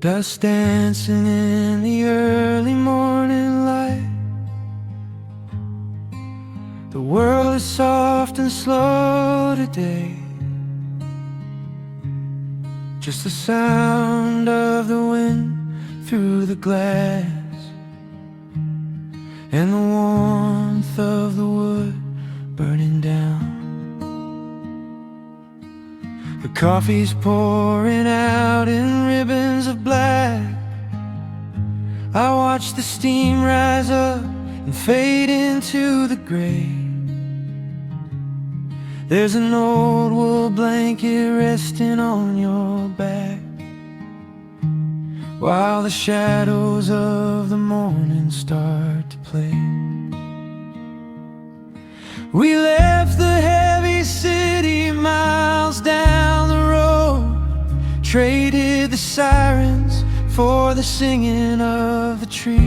Dust dancing in the early morning light. The world is soft and slow today. Just the sound of the wind through the glass, and the warmth of the wood burning down. The coffee's pouring out in ribbons of black. I watch the steam rise up and fade into the gray. There's an old wool blanket resting on your back, while the shadows of the morning start to play. We left the heavy city miles down the road, traded the sirens for the singing of the trees.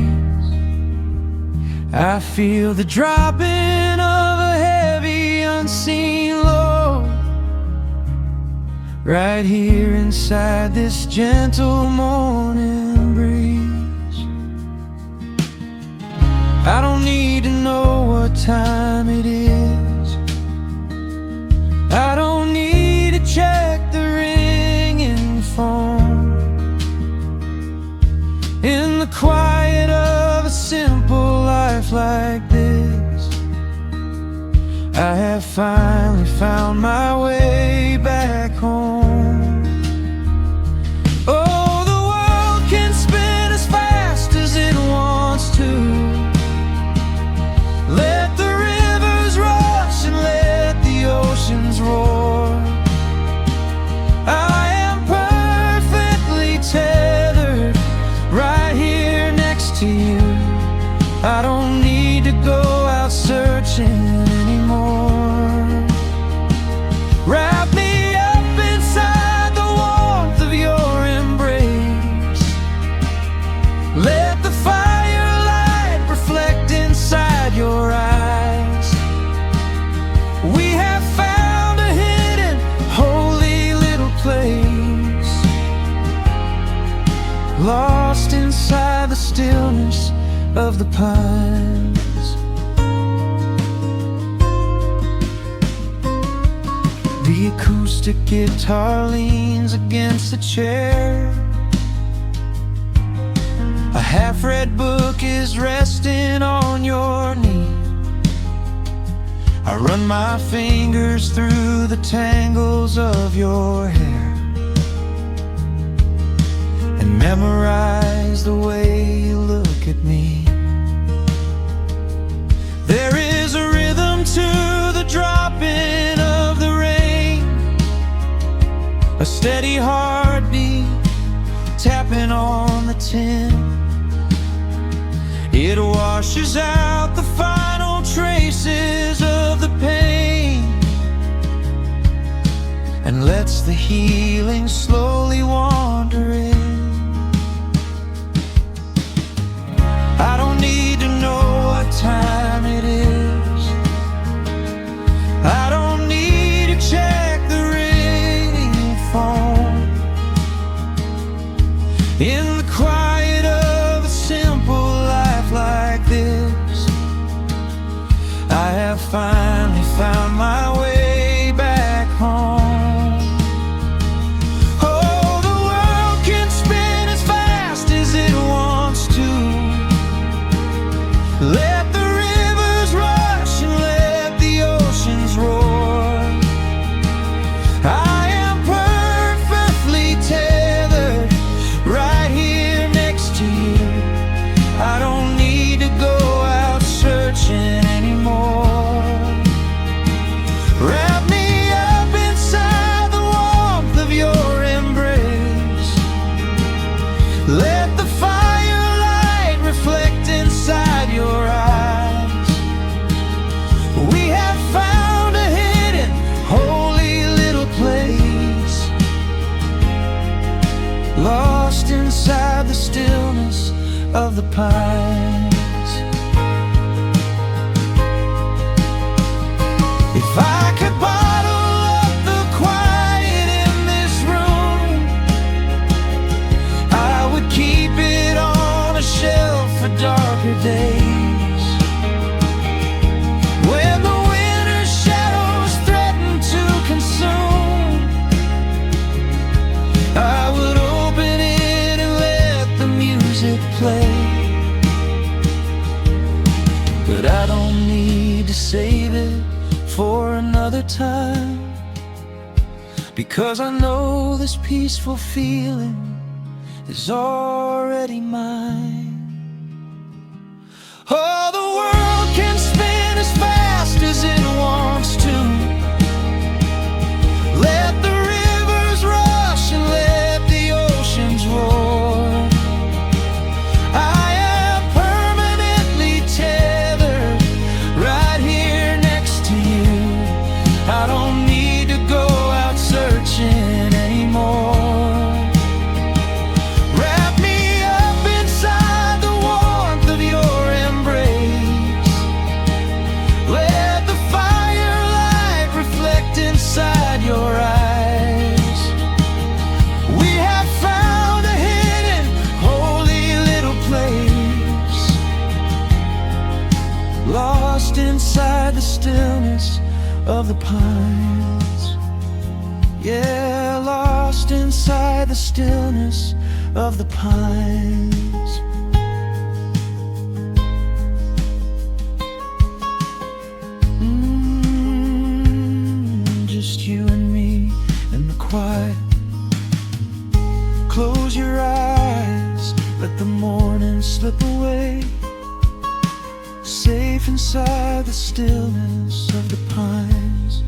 I feel the dropping of a heavy unseen load right here inside this gentle morning breeze. I don't need to know what time it is. I don't need to check the ringing phone. In the quiet of a simple life like this, I have finally found my way back home. Oh, the world can spin as fast as it wants to. Let the rivers rush and let the oceans roar. I am perfectly tethered right here next to you. I don't need to go out searching anymore. Wrap me up inside the warmth of your embrace. Let the firelight reflect inside your eyes. We have found a hidden, holy little place, lost inside the stillness of the pines. The acoustic guitar leans against the chair. A half-read book is resting on your knee. I run my fingers through the tangles of your hair and memorize the way you look at me. There is a rhythm to the dropping of the rain, a steady heartbeat tapping on the tin. It washes out the final traces of the pain and lets the healing slowly wander in. I don't need to know what time it is. I don't need to check the ringing phone. In the quiet of a simple life like this, I have finally found my way back home. Oh, the world can spin as fast as it wants to. Let the rivers rush and let the oceans roar. I am perfectly tethered right here next to you. I don't need to go out searching anymore. Wrap me up inside the warmth of your embrace. Let the firelight reflect inside your eyes. We have found a hidden, holy little place, lost inside the stillness of the pines. If I could bottle up the quiet in this room, I to save it for another time, because I know this peaceful feeling is already mine. Oh, the world can spin as fast as it wants to. Let the rivers rush and let the oceans roar. I am permanently tethered right here next to you. I don't need to go out searching anymore. Wrap me up inside the warmth of your embrace. Let the firelight reflect inside your eyes. We have found a hidden, holy little place, lost inside the stillness of the pines. Yeah, lost inside the stillness of the pines. Just you and me in the quiet. Close your eyes, let the morning slip away, safe inside the stillness of the pines.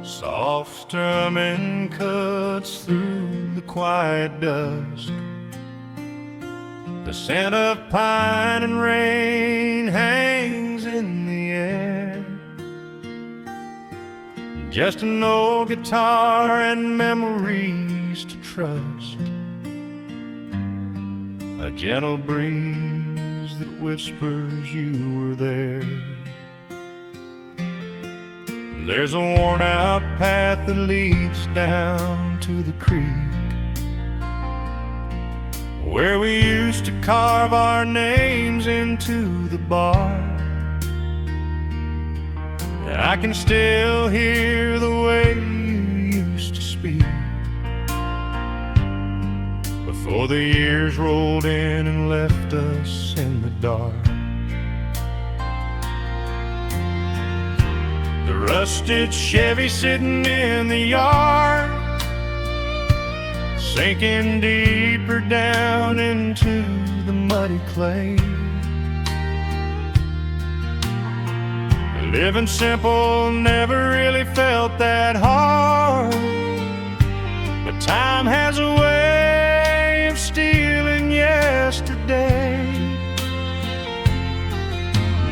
Soft strumming cuts through the quiet dusk. The scent of pine and rain hangs in the air. Just an old guitar and memories to trust. A gentle breeze that whispers you were there. There's a worn-out path that leads down to the creek, where we used to carve our names into the bark. I can still hear the way you used to speak before the years rolled in and left us in the dark. The rusted Chevy sitting in the yard, sinking deeper down into the muddy clay. Living simple never really felt that hard, but time has a way of stealing yesterday.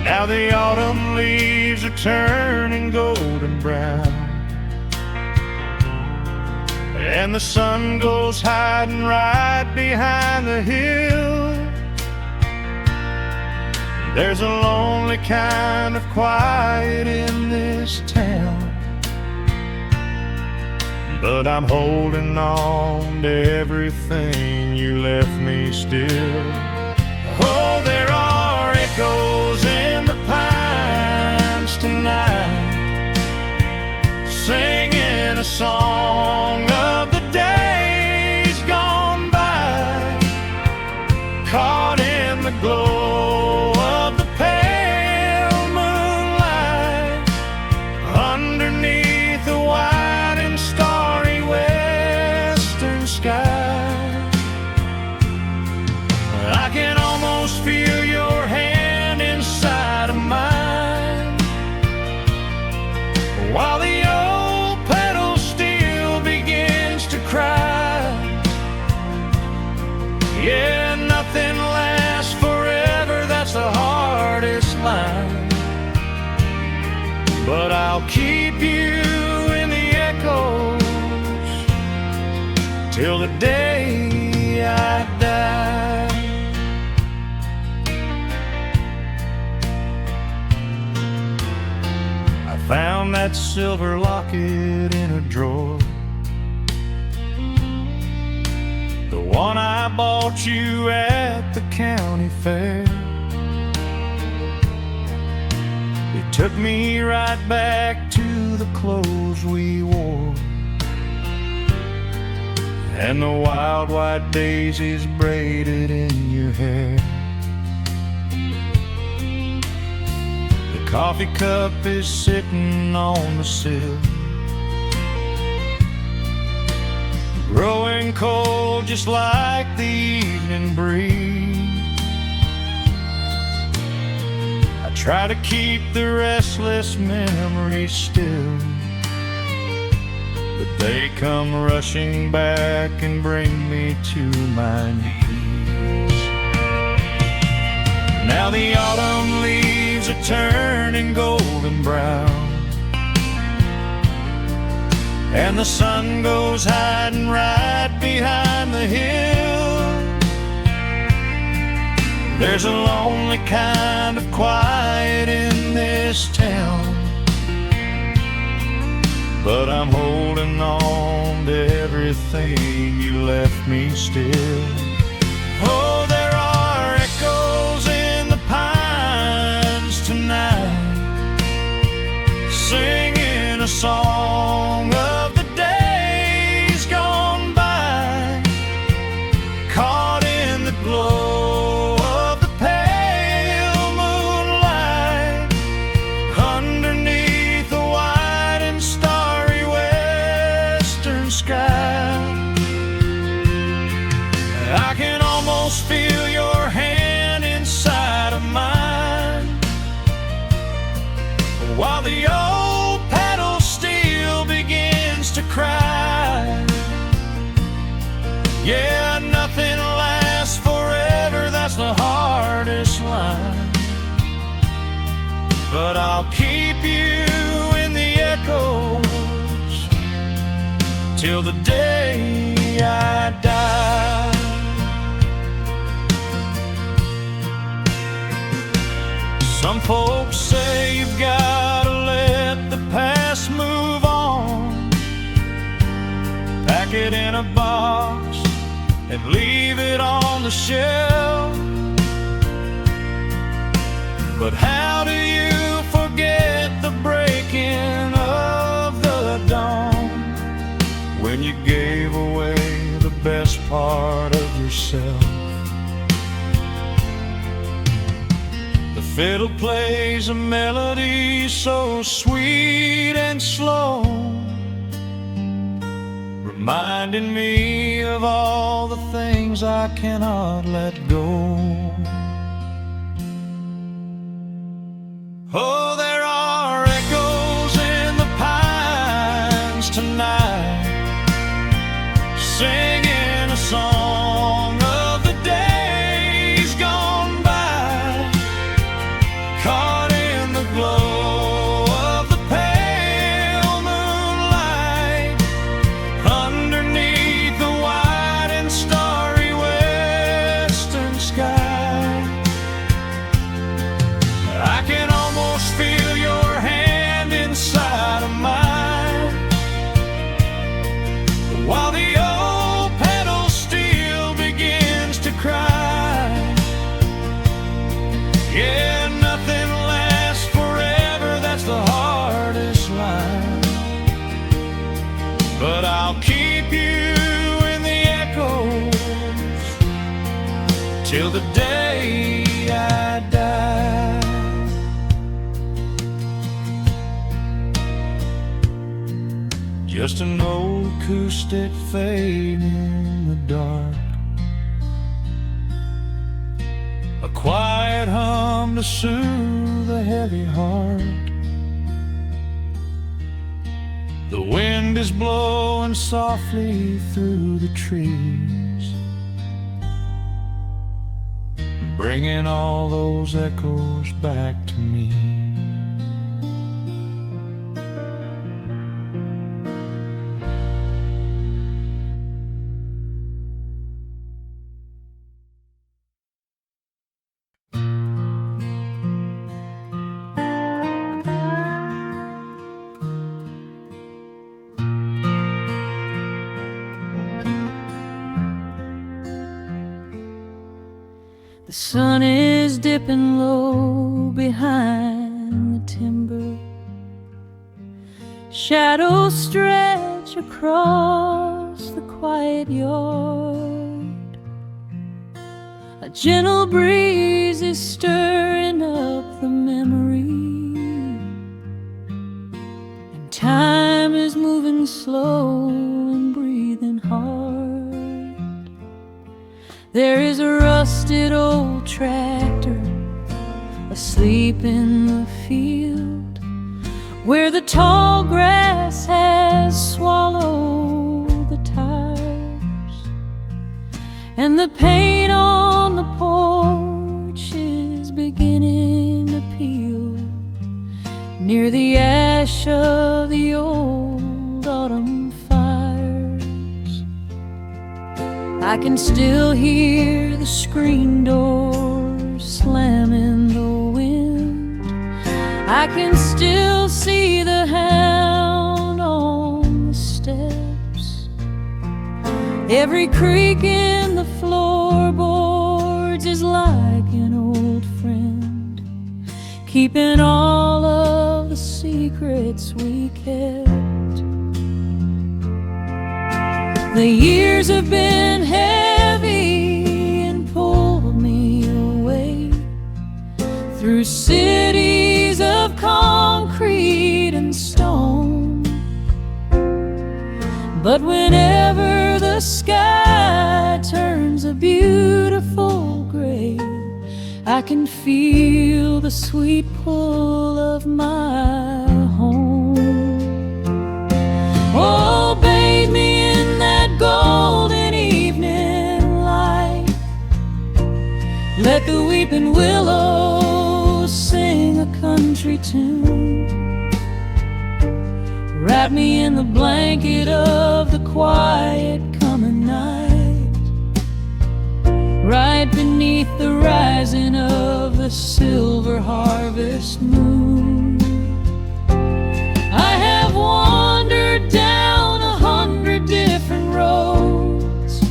Now the autumn leaves are turning golden brown, and the sun goes hiding right behind the hill. There's a lonely kind of quiet in this town, but I'm holding on to everything you left me still. Oh, there are echoes in the pines tonight, singing a song of the days gone by, caught in the glow of the pale moonlight, underneath the wide and starry western sky. I can almost feel your hand inside of mine, while the old pedal steel begins to cry. Yeah, nothing lasts forever, that's the hardest line, but I'll keep you in the echoes till the day I die. Found that silver locket in a drawer, the one I bought you at the county fair. It took me right back to the clothes we wore, and the wild white daisies braided in your hair. The coffee cup is sitting on the sill, growing cold just like the evening breeze. I try to keep the restless memories still, but they come rushing back and bring me to my knees. Now the autumn leaves are turning golden brown, and the sun goes hiding right behind the hill. There's a lonely kind of quiet in this town, but I'm holding on to everything you left me still. Oh, there are echoes in the pines tonight, singing a song of the days gone by, caught in the glow of the pale moonlight, underneath the white and starry western sky. I can almost feel your hand inside of mine, while the old pedal steel begins to cry. Yeah, nothing lasts forever, that's the hardest line, but I'll keep you in the echoes till the day I die. Some folks say you've gotta let the past move on, pack it in a box and leave it on the shelf. But how do you forget the breaking of the dawn, when you gave away the best part of yourself? The fiddle plays a melody so sweet and slow, reminding me of all the things I cannot let go. Oh, there are echoes in the pines tonight, singing a song of the days gone by, caught in the glow of the pale moonlight, underneath the white and starry western sky. I can almost feel your hand inside of mine, while the old pedal steel begins to cry. Yeah, nothing lasts forever, that's the hardest line, but I'll keep you in the echoes till the day I die. Just an old acoustic fading in the dark, a quiet hum to soothe a heavy heart. The wind is blowing softly through the trees, bringing all those echoes back to me. The sun is dipping low behind the timber. Shadows stretch across the quiet yard. A gentle breeze is stirring up the memory, and time is moving slow and breathing hard. There is a rusted old tractor asleep in the field, where the tall grass has swallowed the tires, and the paint on the porch is beginning to peel near the ash of the old autumn fires. I can still hear the screen door slam in the wind. I can still see the hound on the steps. Every creak in the floorboards is like an old friend, keeping all of the secrets we kept. The years have been heavy and pulled me away through cities of concrete and stone. But whenever the sky turns a beautiful gray, I can feel the sweet pull of my home. Oh, bathe me in that golden evening light. Let the weeping willows sing a country tune. Wrap me in the blanket of the quiet coming night, right beneath the rising of the silver harvest moon. I have wandered down 100 different roads,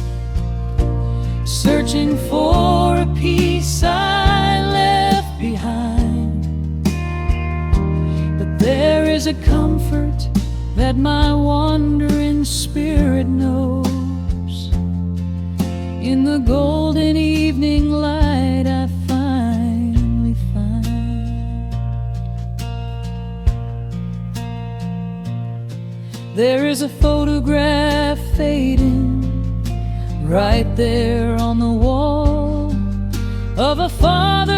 searching for a piece I left behind. But there is a comfort that my wandering spirit knows. In the golden evening light I finally find. There is a photograph fading right there on the wall, of a father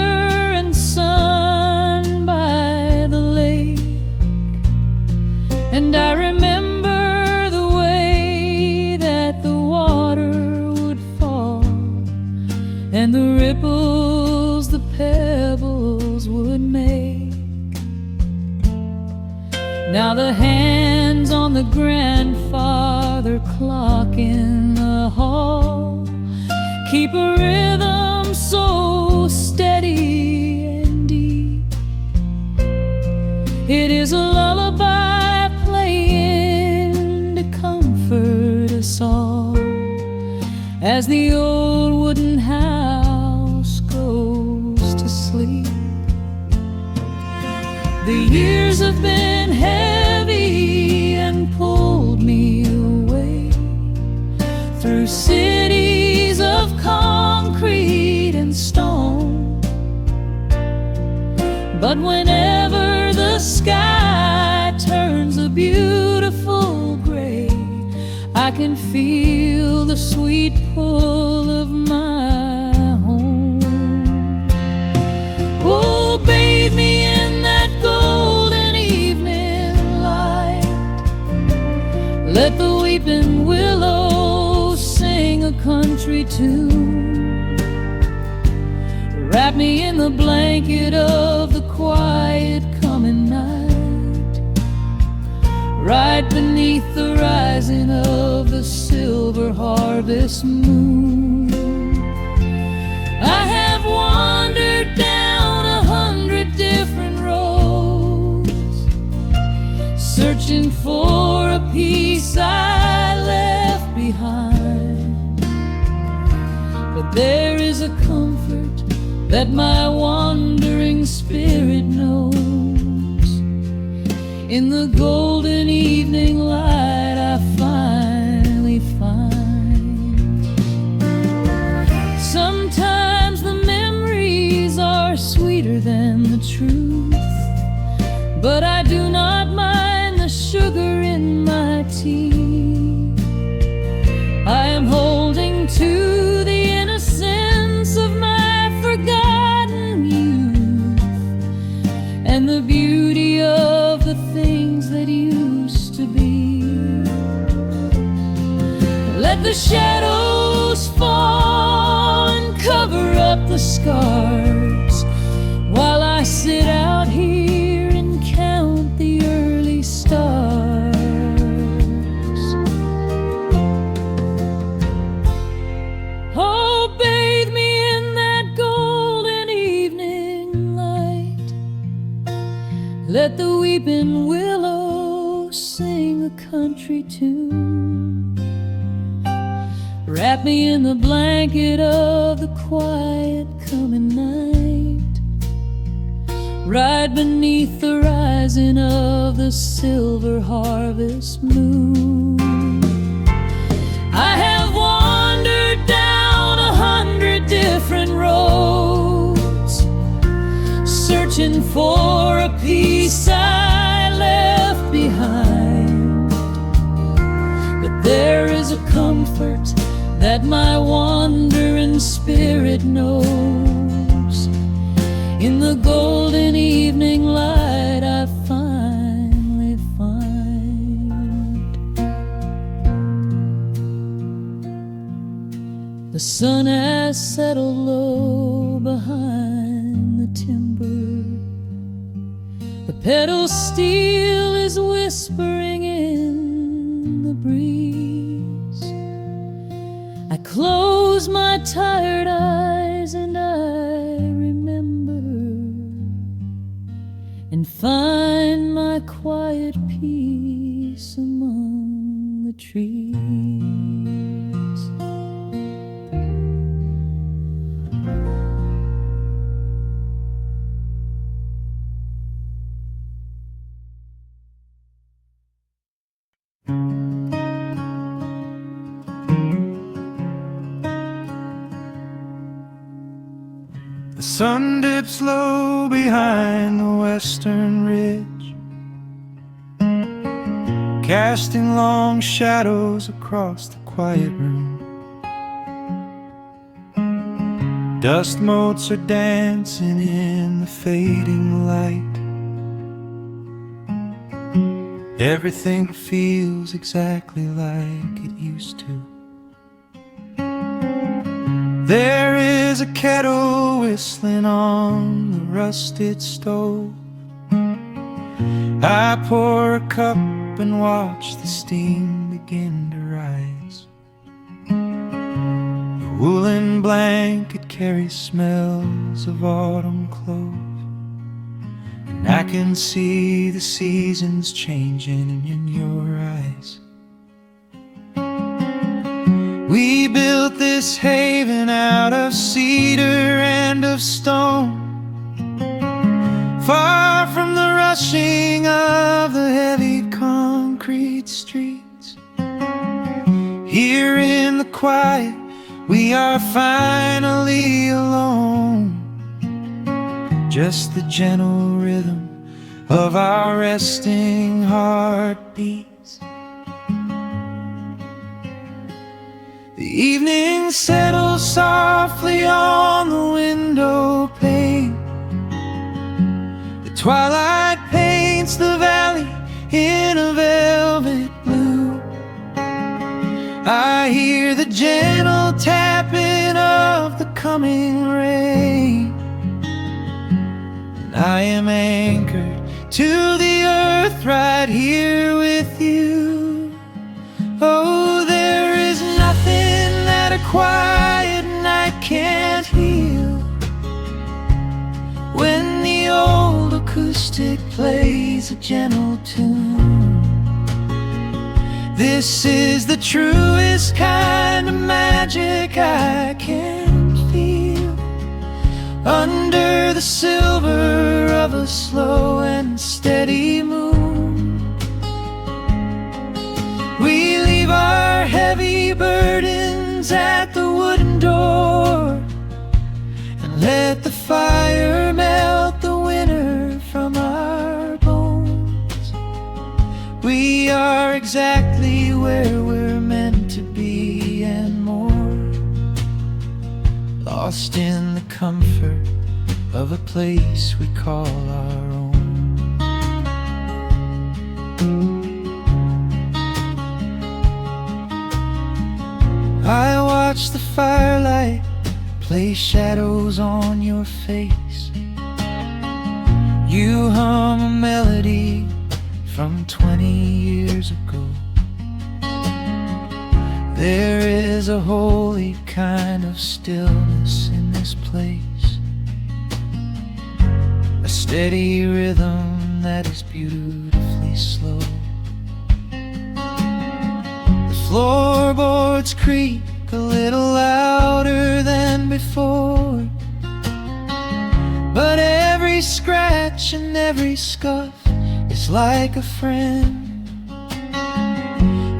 and son by the lake. And I remember the way that the water would fall, and the ripples the pebbles would make. Now the hands on the grandfather clock in the hall keep a rhythm so steady and deep. It is a lullaby playing to comfort us all as the old wooden house goes to sleep. The years have been heavy and pulled me away through cities of concrete and stone. But whenever the sky turns a beautiful gray, I can feel the sweet pull of my home. Oh, bathe me in that golden evening light. Let the weeping willows sing a country tune. Wrap me in the blanket of the quiet coming night, right beneath the rising of the silver harvest moon. I have wandered down 100 different roads, searching for a piece I left behind. But there is a comfort that my wandering spirit knows. In the golden evening light I finally find. Sometimes the memories are sweeter than the truth, but I do not mind the sugar in my tea. I am holding to the innocence of my forgotten youth, and the beauty of the things that used to be. Let the shadows fall and cover up the scars, while I sit out here and count the early stars. Oh, bathe me in that golden evening light. Let the weeping willow sing a country tune. Wrap me in the blanket of the quiet coming night. Ride beneath the rising of the silver harvest moon. I have wandered down 100 different roads, searching for a peace I left behind. But there is a comfort that my wandering spirit knows. In the golden evening light I finally find. The sun has settled low behind the timber. The pedal steel is whispering in the breeze. I close my tired eyes and I remember, and find my quiet peace among the trees. The sun dips low behind the western ridge, casting long shadows across the quiet room. Dust motes are dancing in the fading light. Everything feels exactly like it used to. There is a kettle whistling on the rusted stove. I pour a cup and watch the steam begin to rise. The woolen blanket carries smells of autumn clothes, and I can see the seasons changing in your eyes. We built this haven out of cedar and of stone, far from the rushing of the heavy concrete streets. Here in the quiet, we are finally alone. Just the gentle rhythm of our resting heartbeats. The evening settles softly on the window pane. The twilight paints the valley in a velvet blue. I hear the gentle tapping of the coming rain, and I am anchored to the earth right here with you. Oh, there is nothing that a quiet night can't heal, when the old acoustic plays a gentle tune. This is the truest kind of magic I can feel, under the silver of a slow and steady moon. leave our heavy burdens at the wooden door, and let the fire melt the winter from our bones. We are exactly where we're meant to be and more, lost in the comfort of a place we call our own. I watch the firelight play shadows on your face. You hum a melody from 20 years ago. There is a holy kind of stillness in this place, a steady rhythm that is beautifully slow. The floorboards creak a little louder than before, but every scratch and every scuff is like a friend.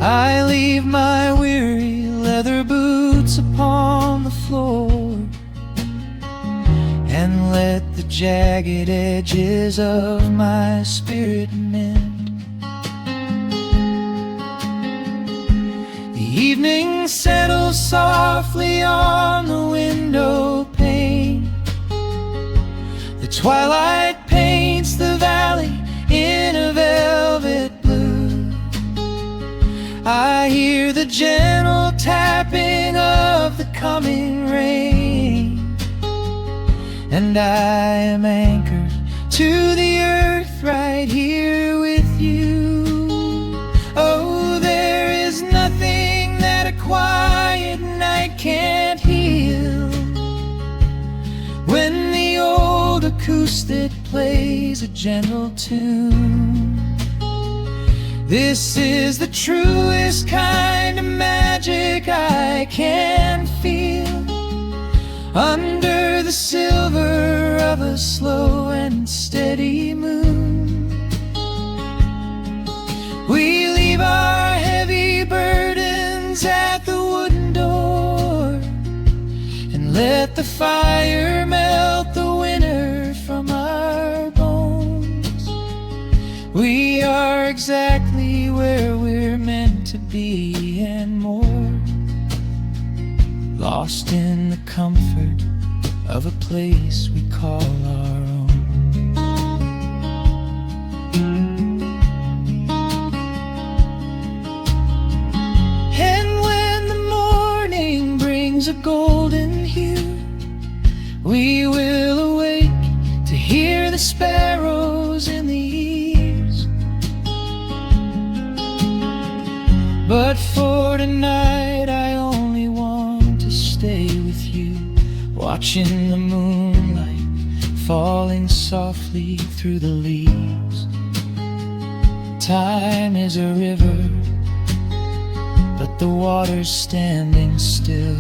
I leave my weary leather boots upon the floor and let the jagged edges of my spirit mend. The evening settles softly on the window pane. The twilight paints the valley in a velvet blue. I hear the gentle tapping of the coming rain, and I am anchored to the earth right here with you. Oh, there is nothing that a quiet night can't heal, when the old acoustic plays a gentle tune. This is the truest kind of magic I can feel, under the silver of a slow and steady moon. We leave our heavy burdens at the wooden door, and let the fire melt the winter from our bones. We are exactly where we're meant to be and more, lost in the comfort of a place we call our own. And when the morning brings a golden hue, we will awake to hear the sparrows in the eaves. But for tonight I only want to stay with you, watching the moonlight falling softly through the leaves. Time is a river, but the water's standing still,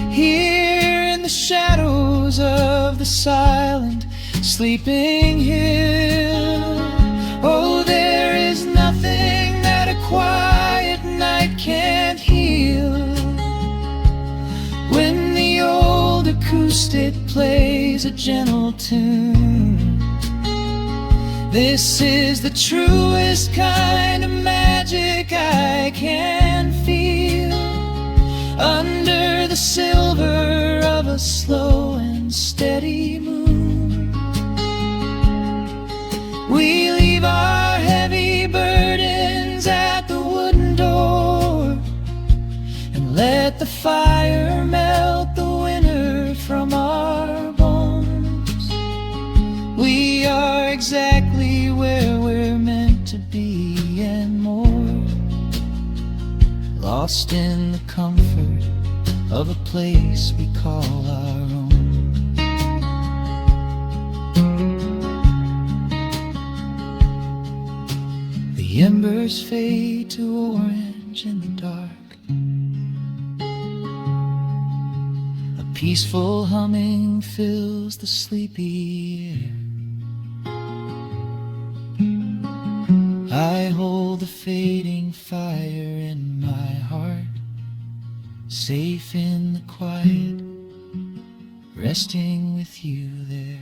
here in the shadows of the silent sleeping hill. Oh, there is nothing that a quiet night can't heal, when the old acoustic plays a gentle tune. This is the truest kind of magic I can feel, under the silver of a slow and steady moon. We leave our heavy burdens at the wooden door, and let the fire melt the winter from our bones. We are exactly where we're meant to be and more, lost in the comfort of a place we call our own. The embers fade to orange in the dark, a peaceful humming fills the sleepy air. I hold the fading fire in my safe in the quiet, resting with you there.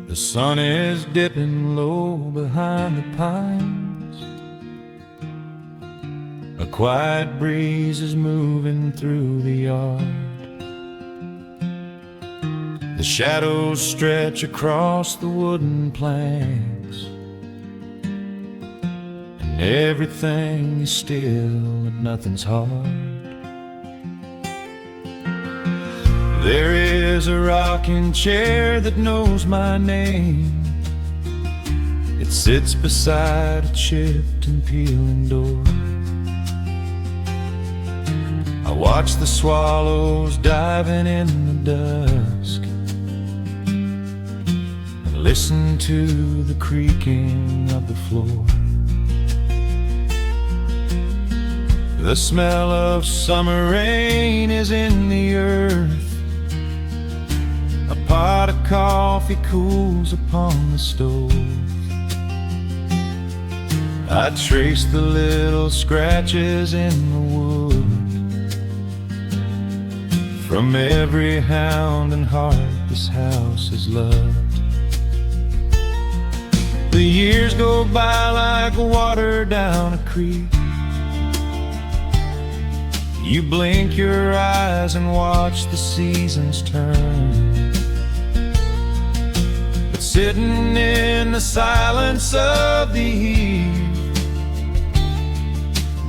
The sun is dipping low behind the pines. A quiet breeze is moving through the yard. The shadows stretch across the wooden planks, and everything is still and nothing's hard. There is a rocking chair that knows my name. It sits beside a chipped and peeling door. I watch the swallows diving in the dusk and listen to the creaking of the floor. The smell of summer rain is in the earth. A pot of coffee cools upon the stove. I trace the little scratches in the wood from every hound and heart this house has loved. The years go by like water down a creek. You blink your eyes and watch the seasons turn. But sitting in the silence of the eve,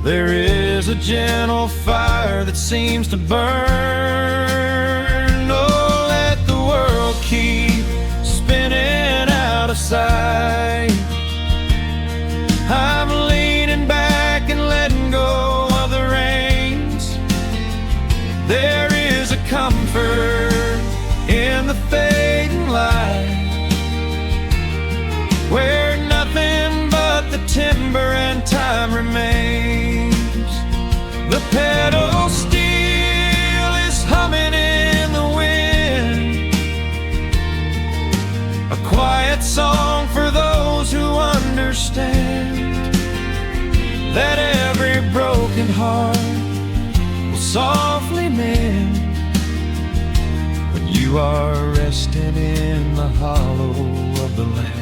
there is a gentle fire that seems to burn. Oh, let the world keep spinning out of sight. I'm leaning back and letting go of the reins. There is a comfort in the fading light, where nothing but the timber and time remains. The pedal steel is humming in the wind, a quiet song for those who understand that every broken heart will softly mend when you are resting in the hollow of the land.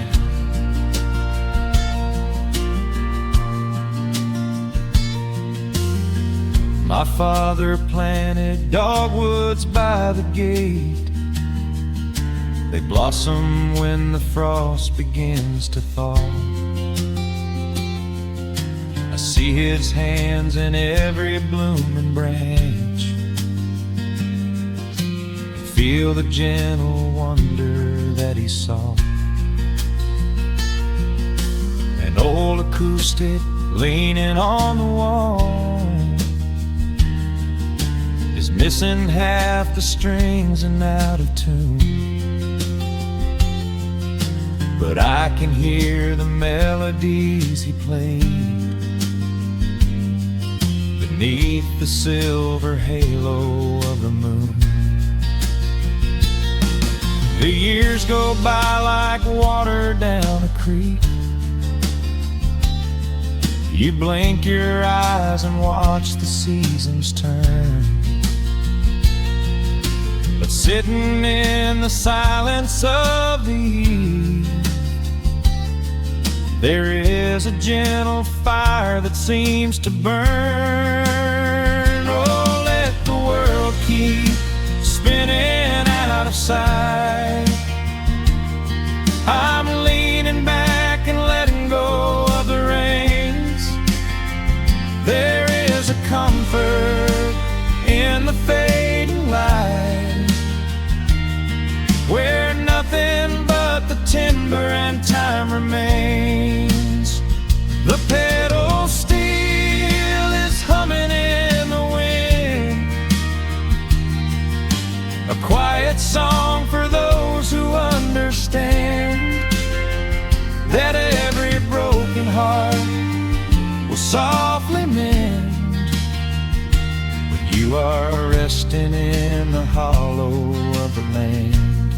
My father planted dogwoods by the gate. They blossom when the frost begins to thaw. I see his hands in every blooming branch, and feel the gentle wonder that he saw. An old acoustic leaning on the wall is missing half the strings and out of tune, but I can hear the melodies he played beneath the silver halo of the moon. The years go by like water down a creek. You blink your eyes and watch the seasons turn. But sitting in the silence of the eve, there is a gentle fire that seems to burn. Oh, let the world keep spinning out of sight. I'm leaning back and letting go of the reins. There is a comfort in the fading light, where nothing but the timber and time remains. The pedal steel is humming in the wind, a quiet song for those who understand that every broken heart will softly mend you are resting in the hollow of the land.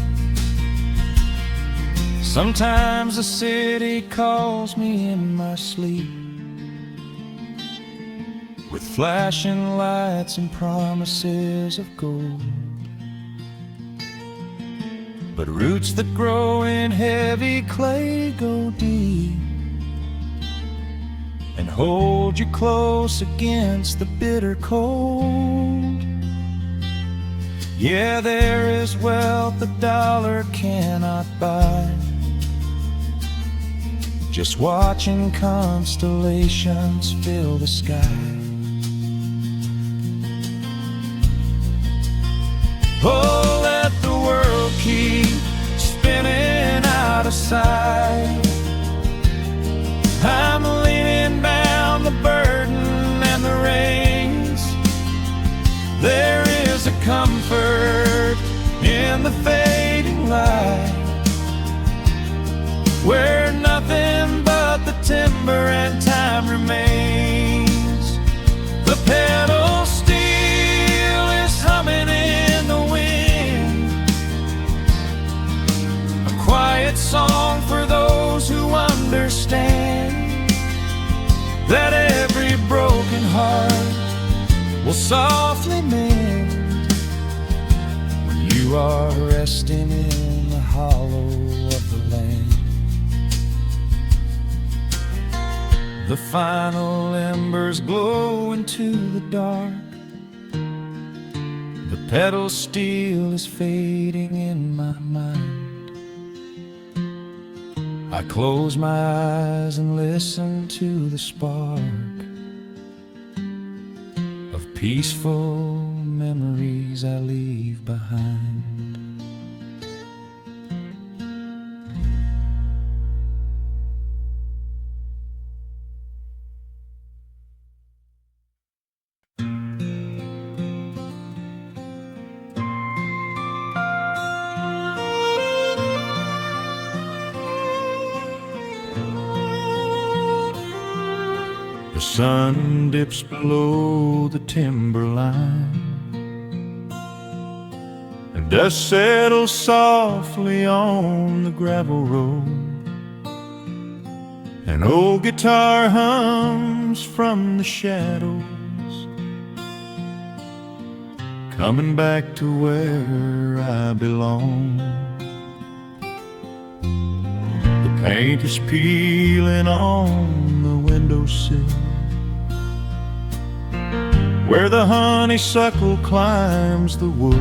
Sometimes the city calls me in my sleep, with flashing lights and promises of gold, but roots that grow in heavy clay go deep and hold you close against the bitter cold. Yeah, there is wealth a dollar cannot buy, just watching constellations fill the sky. Oh, let the world keep spinning out of sight. I'm leaning down the burden and the reins. There is a comfort in the fading light, where nothing but the timber and time remains. The pedal steel is humming in the wind, a quiet song for those who understand that every broken heart will softly mend when you are resting in the hollow of the land. The final embers glow into the dark, the pedal steel is fading in my mind. I close my eyes and listen to the spark of peaceful memories I leave behind. The sun dips below the timberline, and dust settles softly on the gravel road. An old guitar hums from the shadows, coming back to where I belong. The paint is peeling on the windowsill, where the honeysuckle climbs the wood.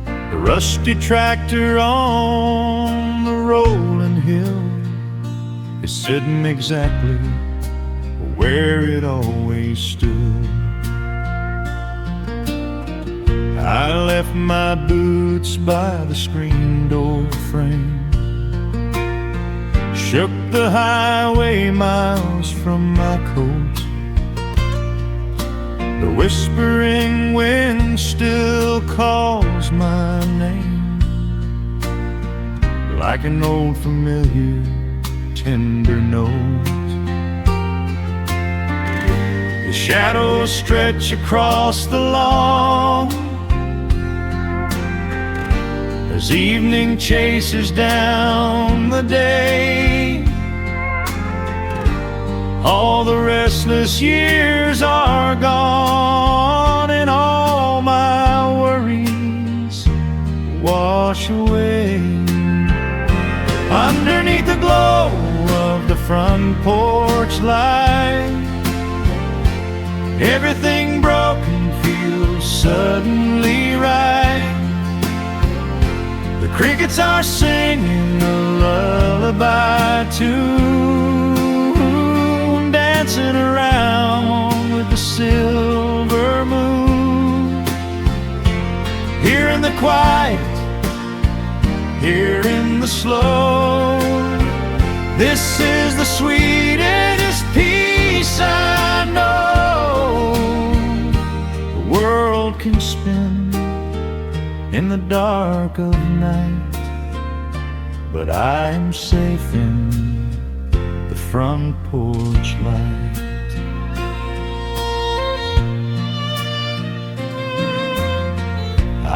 The rusty tractor on the rolling hill is sitting exactly where it always stood. I left my boots by the screen door frame, shook the highway miles from my coat. The whispering wind still calls my name, like an old familiar tender note. The shadows stretch across the lawn as evening chases down the day. All the restless years are gone, and all my worries wash away. Underneath the glow of the front porch light, everything broken feels suddenly right. The crickets are singing a lullaby tune, dancing around with the silver moon. Here in the quiet, here in the slow, this is the sweetest peace I know. The world can spin in the dark of night, but I'm safe in the front porch light.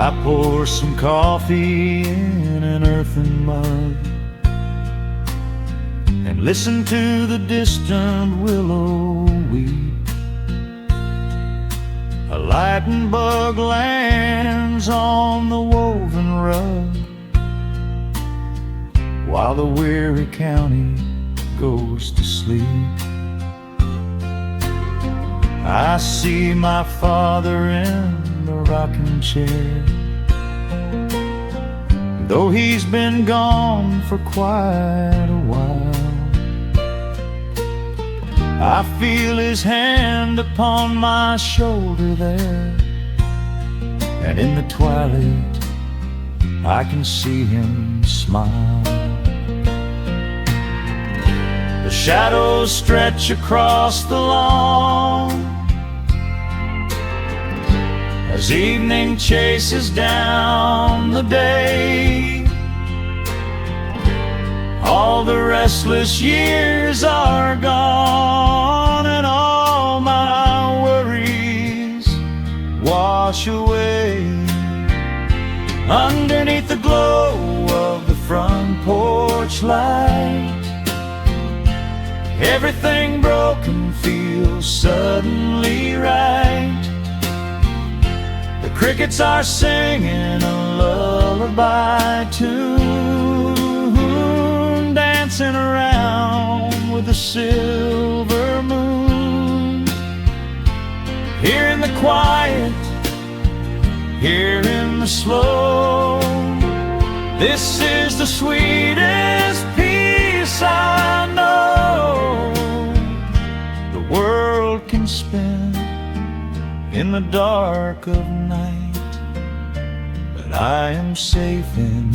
I pour some coffee in an earthen mug and listen to the distant willow weep. A lightning bug lands on the woven rug while the weary county goes to sleep. I see my father in the rocking chair, though he's been gone for quite a while. I feel his hand upon my shoulder there, and in the twilight I can see him smile. The shadows stretch across the lawn as evening chases down the day. All the restless years are gone, and all my worries wash away. Underneath the glow of the front porch light, everything broken feels suddenly right. The crickets are singing a lullaby tune, dancing around with the silver moon. Here in the quiet, here in the slow, this is the sweetest peace I know. The world can spin in the dark of night, but I am safe in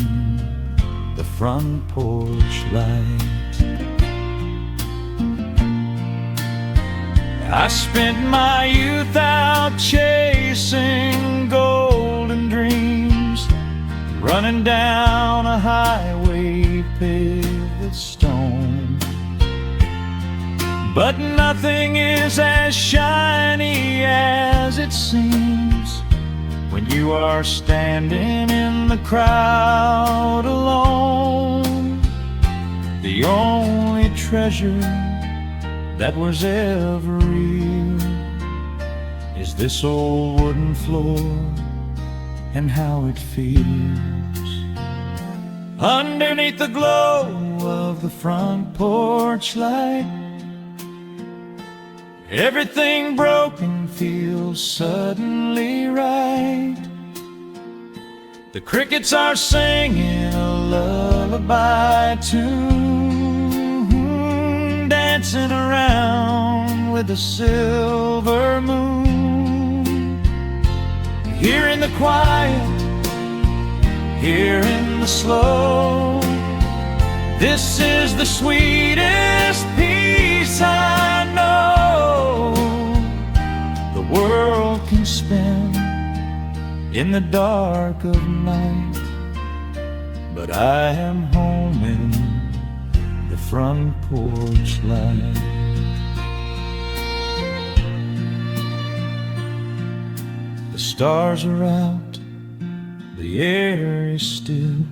the front porch light. I spent my youth out chasing golden dreams, running down a highway paved with stone. But nothing is as shiny as it seems when you are standing in the crowd alone. The only treasure that was ever real is this old wooden floor and how it feels. Underneath the glow of the front porch light, everything broken feels suddenly right. The crickets are singing a lullaby tune, dancing around with the silver moon. Here in the quiet, here in the slow, this is the sweetest peace I know. The world can spin in the dark of night, but I am home in the front porch light. The stars are out, the air is still.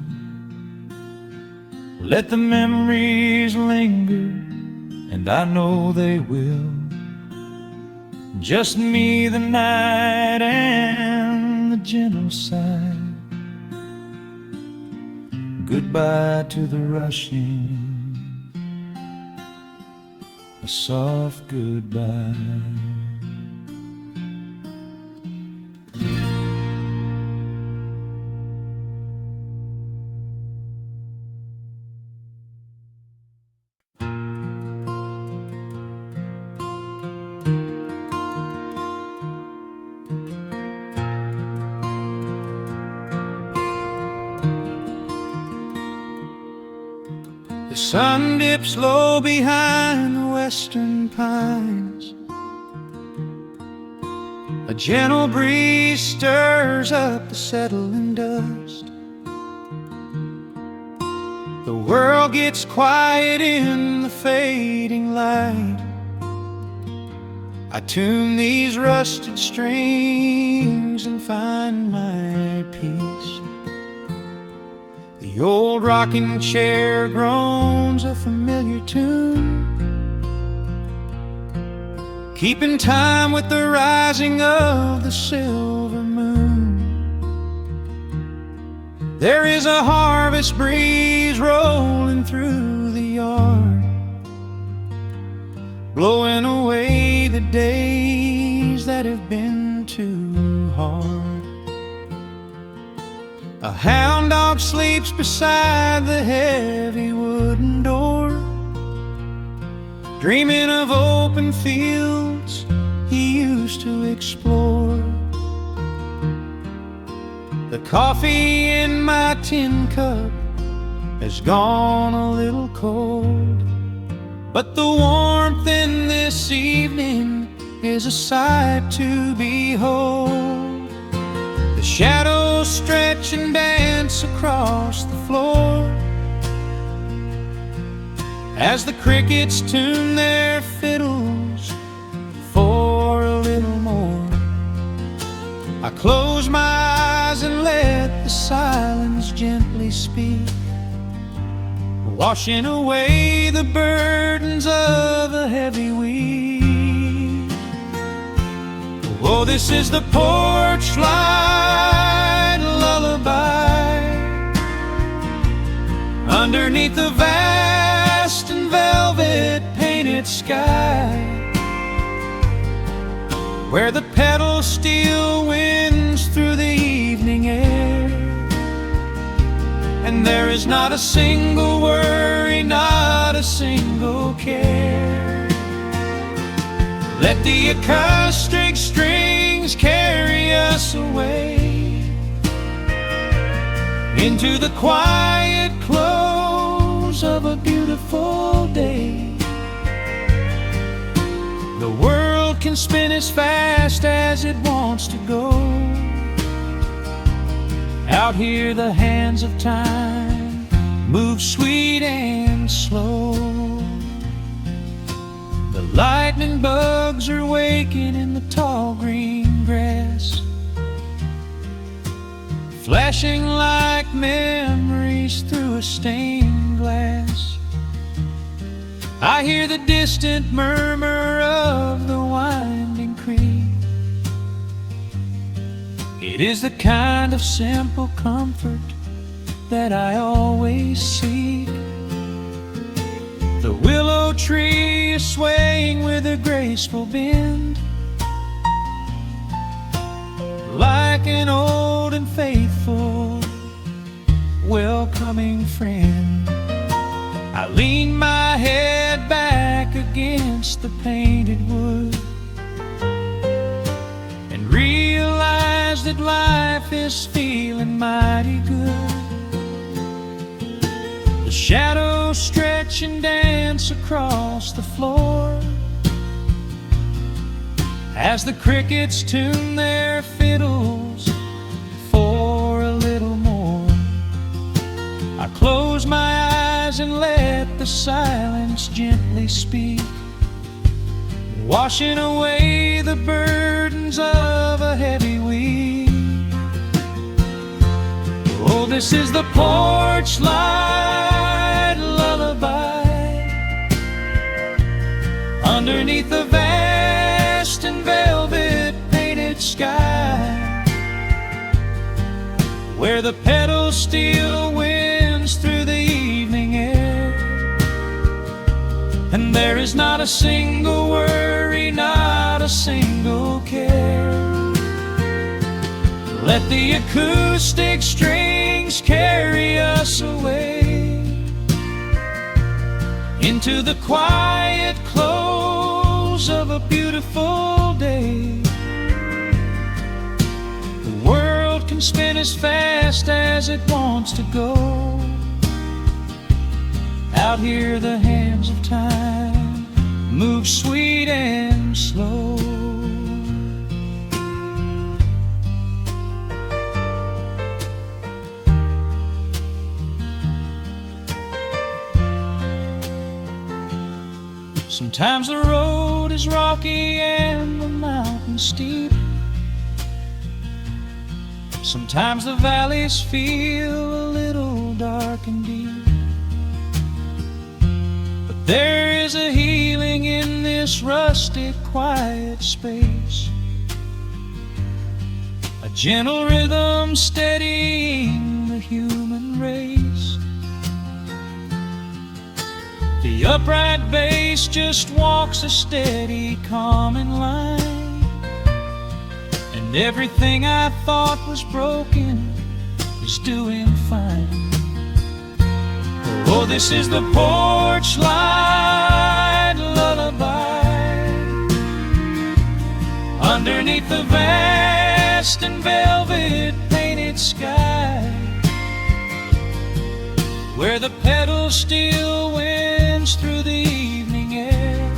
Let the memories linger, and I know they will. Just me, the night, and the gentle sigh. Goodbye to the rushing, a soft goodbye. The sun dips low behind the western pines. A gentle breeze stirs up the settling dust. The world gets quiet in the fading light. I tune these rusted strings and find my peace. The old rocking chair groans a familiar tune, keeping time with the rising of the silver moon. There is a harvest breeze rolling through the yard, blowing away the days that have been too hard. A hound dog sleeps beside the heavy wooden door, dreaming of open fields he used to explore. The coffee in my tin cup has gone a little cold, but the warmth in this evening is a sight to behold. The shadows stretch and dance across the floor as the crickets tune their fiddles for a little more. I close my eyes and let the silence gently speak, washing away the burdens of a heavy week. Oh, this is the porch light lullaby underneath the vast and velvet painted sky, where the pedal steel winds through the evening air, and there is not a single worry, not a single care. Let the acoustic strings carry us away into the quiet close of a beautiful day. The world can spin as fast as it wants to go. Out here the hands of time move sweet and slow. The lightning bugs are waking in the tall green grass, flashing like memories through a stained glass. I hear the distant murmur of the winding creek. It is the kind of simple comfort that I always seek. The willow tree is swaying with a graceful bend, like an old and faithful welcoming friend. I lean my head back against the painted wood and realize that life is feeling mighty good. The shadows stretch and dance across the floor as the crickets tune their fiddles for a little more. I close my eyes and let the silence gently speak, washing away the burdens of a heavy week. Oh, this is the porch light lullaby underneath the vast and velvet painted sky, where the pedal steel winds through the evening air, and there is not a single worry, not a single care. Let the acoustic strings carry us away into the quiet close of a beautiful day. The world can spin as fast as it wants to go. Out here the hands of time move sweet and slow. Sometimes the road road is rocky and the mountain steep. Sometimes the valleys feel a little dark and deep. But there is a healing in this rustic, quiet space, a gentle rhythm steadying the human race. The upright bass just walks a steady, calming line, and everything I thought was broken is doing fine. Oh, this is the porch light lullaby underneath the vast and velvet painted sky, where the pedals still winds through the evening air,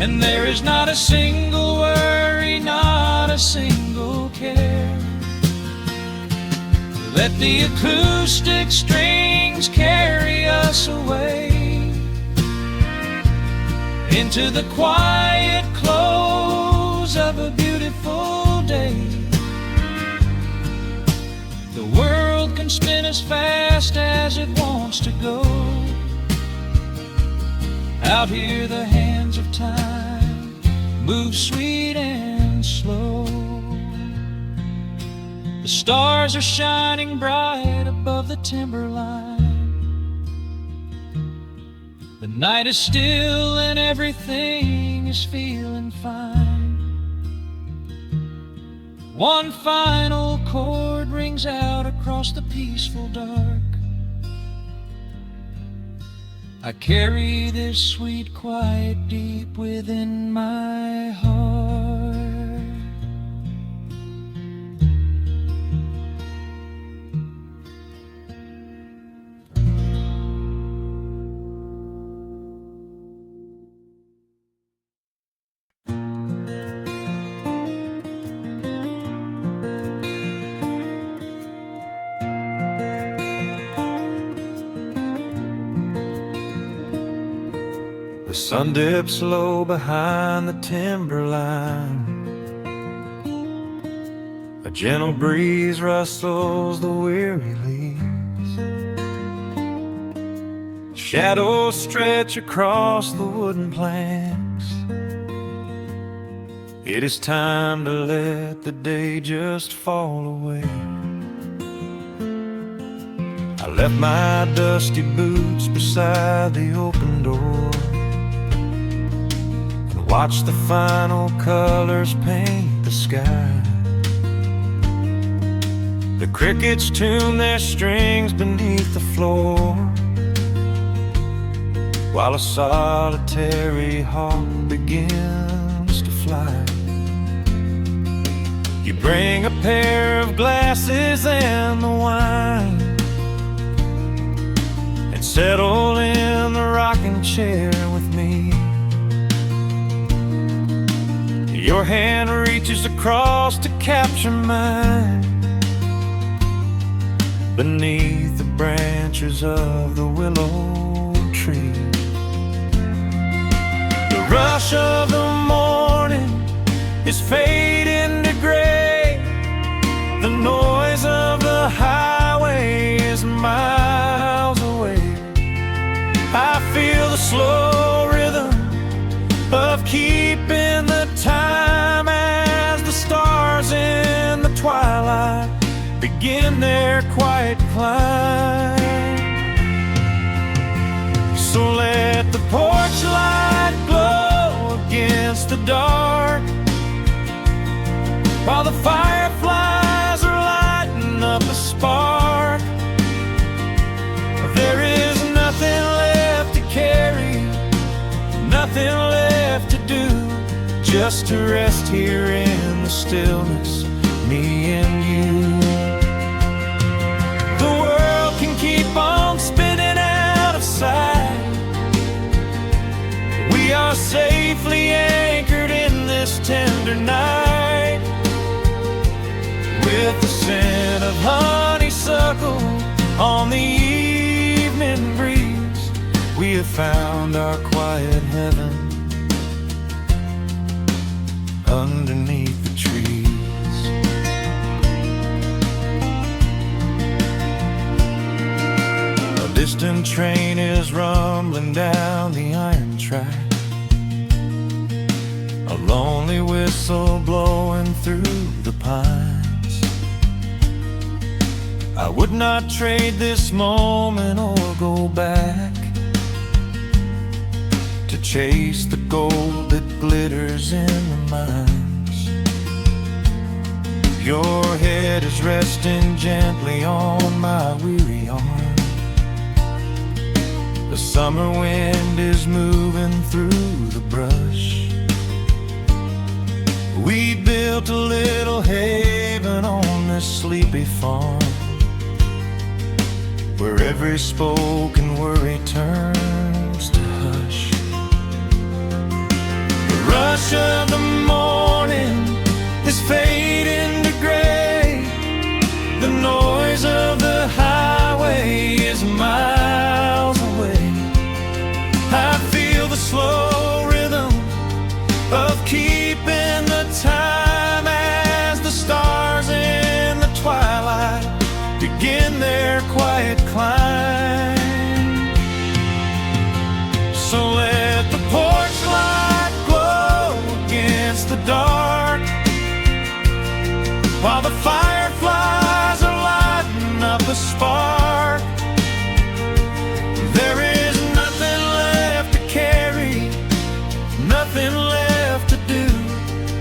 and there is not a single worry, not a single care. Let the acoustic strings carry us away into the quiet close of a beautiful day. The world can spin as fast as it wants to go. Out here the hands of time move sweet and slow. The stars are shining bright above the timberline. The night is still and everything is feeling fine. One final chord rings out across the peaceful dark. I carry this sweet quiet deep within my heart. The sun dips low behind the timberline. A gentle breeze rustles the weary leaves. Shadows stretch across the wooden planks. It is time to let the day just fall away. I left my dusty boots beside the open door, watch the final colors paint the sky. The crickets tune their strings beneath the floor, while a solitary hawk begins to fly. You bring a pair of glasses and the wine, and settle in the rocking chair with me. Your hand reaches across to capture mine beneath the branches of the willow tree. The rush of the morning is fading to gray. The noise of the highway is miles away. I feel the slow rhythm of keeping the time as the stars in the twilight begin their quiet climb. So let the porch light glow against the dark, while the fireflies are lighting up a spark. There is nothing left to carry, nothing left to do, just to rest here in the stillness, me and you. The world can keep on spinning out of sight. We are safely anchored in this tender night, with the scent of honeysuckle on the evening breeze. We have found our quiet heaven underneath the trees. A distant train is rumbling down the iron track, a lonely whistle blowing through the pines. I would not trade this moment or go back to chase the gold that glitters in the mines. Your head is resting gently on my weary arm. The summer wind is moving through the brush. We built a little haven on this sleepy farm, where every spoken worry turns to hush. The rush of the morning is fading to gray. The noise of the highway is miles away. I feel the slow rhythm of keeping the time as the stars in the twilight begin their quiet climb. So let the porch light glow against the dark, while the fireflies are lighting up a spark. There is nothing left to carry, nothing left to do,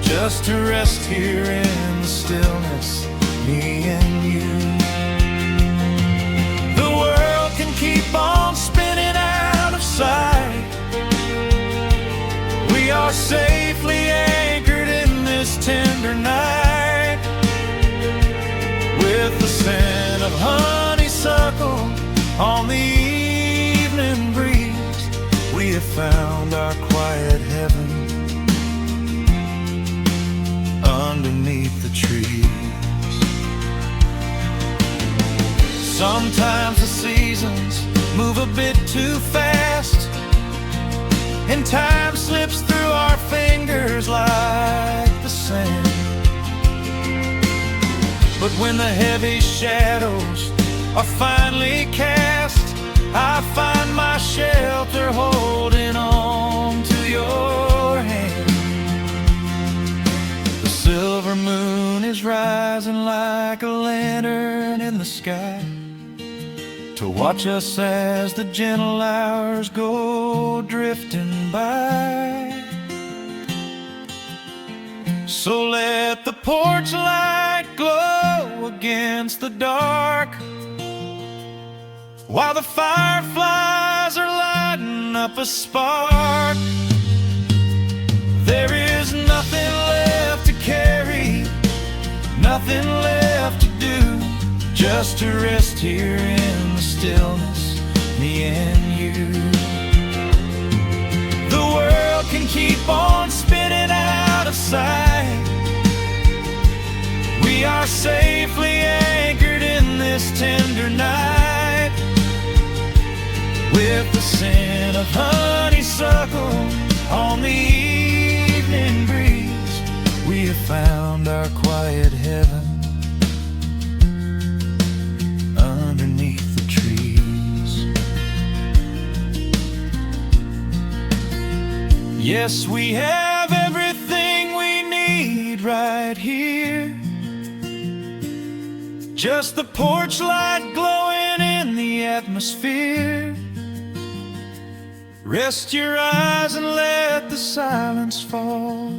just to rest here in the stillness, me and you. The world can keep on spinning out of sight. We are safely anchored in this tender night. With the scent of honeysuckle on the evening breeze, we have found our quiet heaven underneath the trees. Sometimes the seasons move a bit too fast, and time slips through our fingers like the sand. But when the heavy shadows are finally cast, I find my shelter holding on to your hand. The silver moon is rising like a lantern in the sky, to watch us as the gentle hours go drifting by. So let the porch light glow against the dark, while the fireflies are lighting up a spark. There is nothing left to carry, nothing left to do, just to rest here in the stillness, me and you. The world can keep on spinning out of sight. We are safely anchored in this tender night. With the scent of honeysuckle on the evening breeze, we have found our quiet heaven underneath the trees. Yes, we have everything we need right here. Just the porch light glowing in the atmosphere. Rest your eyes and let the silence fall.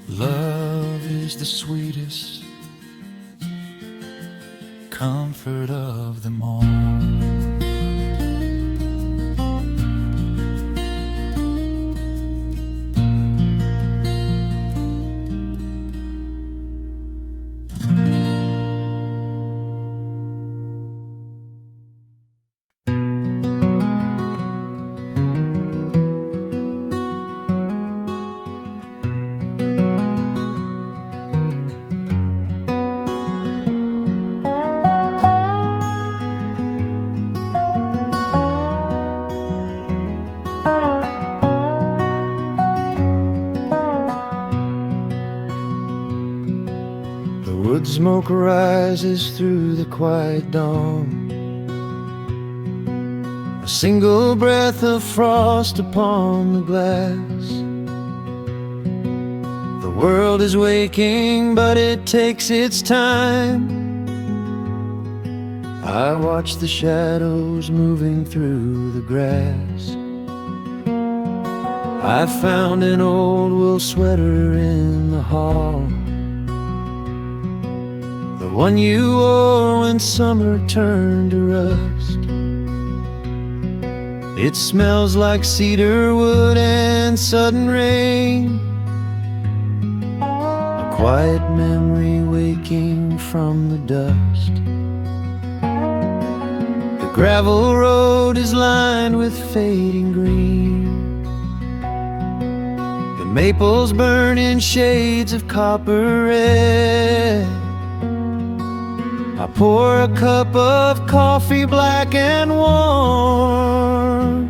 Love is the sweetest comfort of them all. The wood smoke rises through the quiet dawn, a single breath of frost upon the glass. The world is waking, but it takes its time. I watch the shadows moving through the grass. I found an old wool sweater in the hall, the one you wore when summer turned to rust. It smells like cedar wood and sudden rain, a quiet memory waking from the dust. The gravel road is lined with fading green, the maples burn in shades of copper red. I pour a cup of coffee black and warm,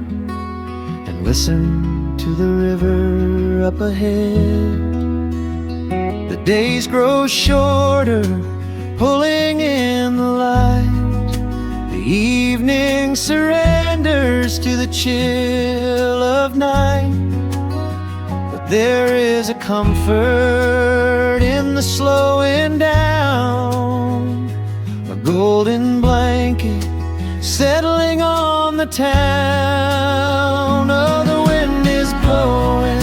and listen to the river up ahead. The days grow shorter, pulling in the light. The evening surrenders to the chill of night. But there is a comfort in the slowing down, a golden blanket settling on the town. Oh, the wind is blowing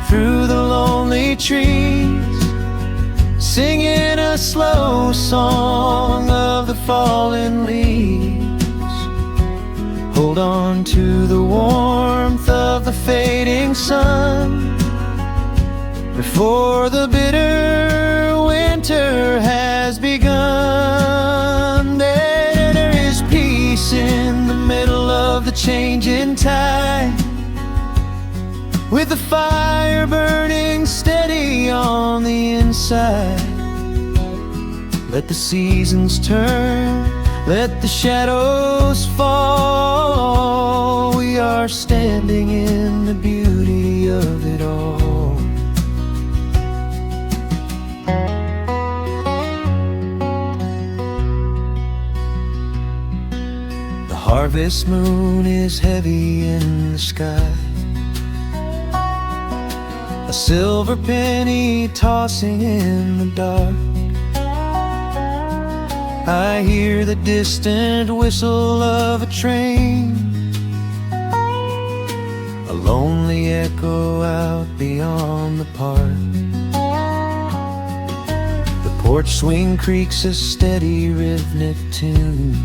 through the lonely trees, singing a slow song of the fallen leaves. Hold on to the warmth of the fading sun before the bitter winter has begun. There is peace in the middle of the changing tide, with the fire burning steady on the inside. Let the seasons turn, let the shadows fall. We are standing in the beauty of it all. The harvest moon is heavy in the sky, a silver penny tossing in the dark. I hear the distant whistle of a train, a lonely echo out beyond the park. The porch swing creaks a steady rhythmic tune,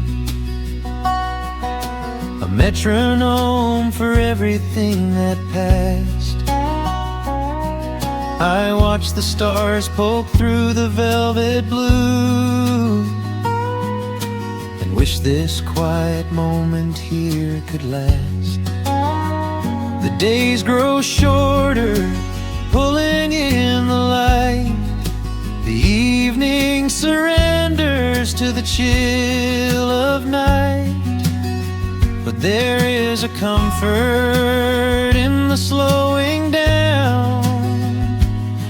a metronome for everything that passed. I watch the stars poke through the velvet blue, and wish this quiet moment here could last. The days grow shorter, pulling in the light. The evening surrenders to the chill of night. But there is a comfort in the slowing down,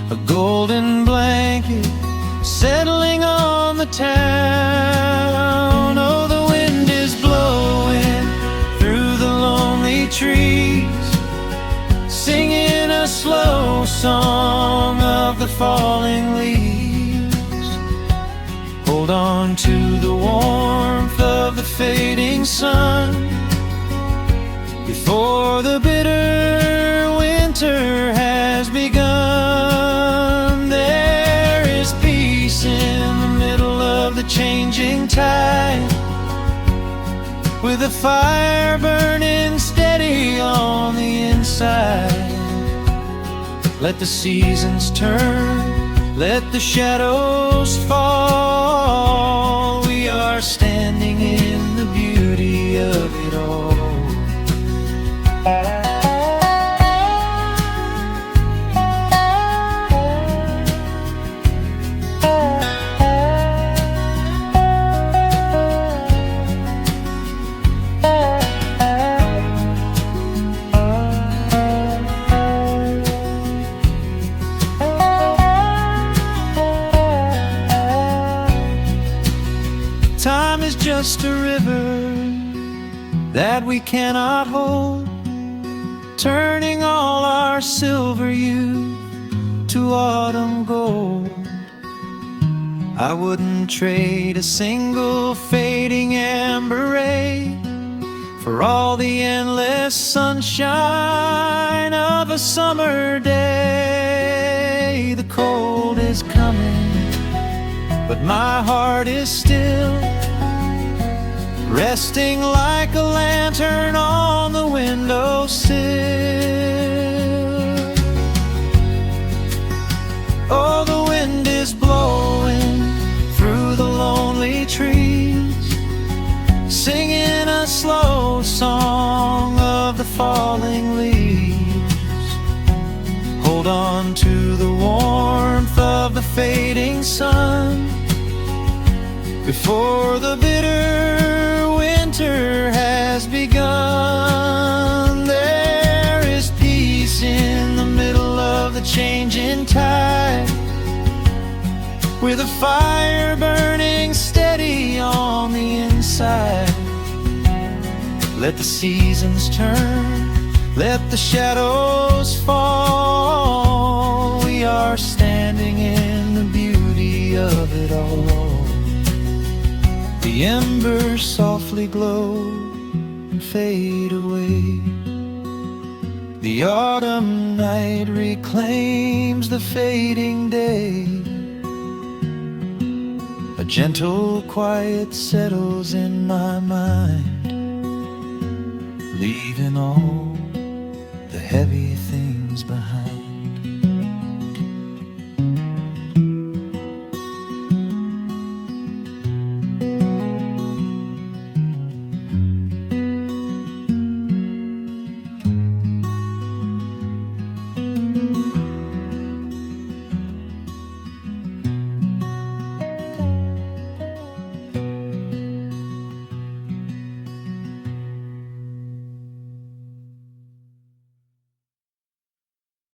a golden blanket settling on the town. Oh, the wind is blowing through the lonely trees, singing a slow song of the falling leaves. Hold on to the warmth of the fading sun before the bitter winter has begun. There is peace in the middle of the changing tide, with a fire burning steady on the inside. Let the seasons turn, let the shadows fall. We are standing in the beauty of it all. just a river that we cannot hold, turning all our silver youth to autumn gold. I wouldn't trade a single fading amber ray for all the endless sunshine of a summer day. The cold is coming, but my heart is still resting like a lantern on the windowsill. Oh, the wind is blowing through the lonely trees, singing a slow song of the falling leaves. Hold on to the warmth of the fading sun before the bitter winter has begun. There is peace in the middle of the changing tide, with a fire burning steady on the inside. Let the seasons turn, let the shadows fall. We are standing in the beauty of it all. The embers softly glow and fade away. The autumn night reclaims the fading day. A gentle quiet settles in my mind, leaving all the heavy things